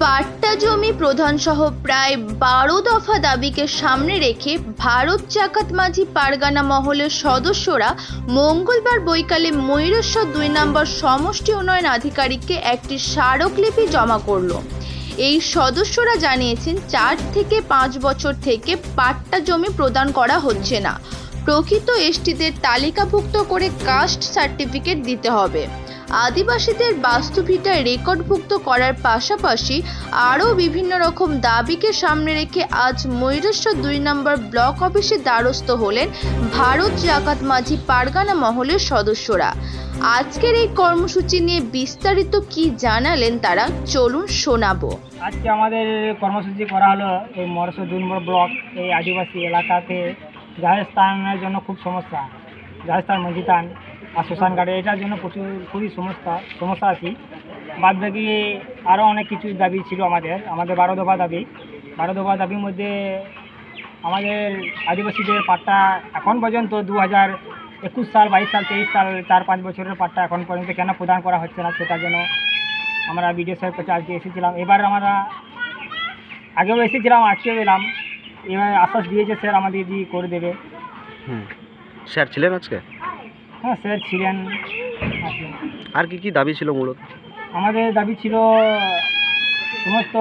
পাট্টা জমি প্রধানসহ প্রায় 12 দফা দাবিকে সামনে রেখে ভারত জাকাত মাঝি পারগানা মহলের সদস্যরা মঙ্গলবার বৈকালে ময়ূরেশ্বর 2 নম্বর সমষ্টি উন্নয়ন আধিকারিককে একটি স্মারকলিপি জমা করল। এই সদস্যরা জানিয়েছেন 4 থেকে 5 বছর থেকে পাট্টা জমি প্রদান করা হচ্ছে না। প্রকৃত এসটিদের তালিকাভুক্ত করে কাস্ট সার্টিফিকেট দিতে হবে। আদিবাসীদের বাস্তুভিটায় রেকর্ডভুক্ত করার পাশাপাশি আরও বিভিন্ন রকম দাবিকে সামনে রেখে আজ ময়ূরেশ্বর 2 নম্বর ব্লক অফিসে দ্বারস্থ হলেন ভারত জাকাত মাঝি পারগানা মহলের সদস্যরা। আজকের এই কর্মসূচি নিয়ে বিস্তারিত কি জানালেন তারা, চলুন শোনাবো। আজকে আমাদের কর্মসূচি করা হলো এই ময়ূরেশ্বর 2 নম্বর ব্লক এই আদিবাসী এলাকাতে জাহের স্থানের জন্য খুব সমস্যা, জাহের স্থান মসজিদান আর শ্মশান ঘাটে এটার জন্য খুবই সমস্যা আছি। বাদ বাকি আরও অনেক কিছু দাবি ছিল আমাদের 12 দফা দাবি। 12 দফা দাবির মধ্যে আমাদের আদিবাসীদের পাট্টা এখন পর্যন্ত 2021 সাল, 22 সাল, 23 সাল 4-5 বছরের পাট্টা এখন পর্যন্ত কেন প্রদান করা হচ্ছে না, সেটার জন্য আমরা বিডিও সাহেবের কাছে আজকে এসেছিলাম। এবার আমরা আগেও এসেছিলাম, আজকেও এলাম। এবার আশ্বাস দিয়েছে স্যার আমাদের দিয়ে করে দেবে। স্যার ছিলেন আজকে? হ্যাঁ স্যার ছিলেন। আর কি দাবি ছিল মূলত? আমাদের দাবি ছিল সমস্ত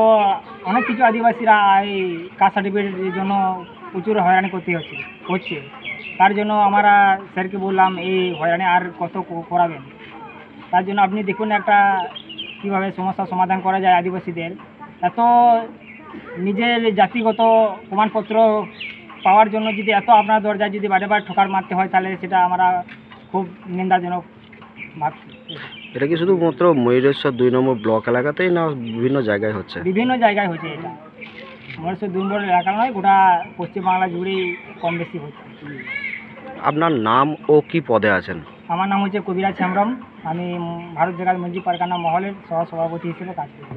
অনেক কিছু আদিবাসীরা এই কাস্ট সার্টিফিকেটের জন্য প্রচুর হয়রানি হচ্ছে। তার জন্য আমরা স্যারকে বললাম এই হয়রানি আর কত করাবেন, তার জন্য আপনি দেখুন একটা কীভাবে সমস্যার সমাধান করা যায়। আদিবাসীদের এত নিজের জাতিগত প্রমাণপত্র পাওয়ার জন্য যদি এত আপনার দরজায় যদি বারে ঠোকার মারতে হয়, তাহলে সেটা আমরা খুব নিন্দাজনক ভাবছি। এটা কি শুধুমাত্র ময়ূরেশ্বর 2 নম্বর ব্লক এলাকাতেই না বিভিন্ন জায়গায় হচ্ছে? বিভিন্ন জায়গায় হচ্ছে এটা, ময়ূরেশ্বর 2 নম্বর এলাকা নয়, গোটা পশ্চিমবাংলা জুড়েই কম বেশি হচ্ছে। আপনার নাম ও কি পদে আছেন? আমার নাম হচ্ছে কবিরাজ হেমব্রম। আমি ভারত জাকাত মাঝি পারগানা মহলের সহ সভাপতি হিসেবে কাজ করি।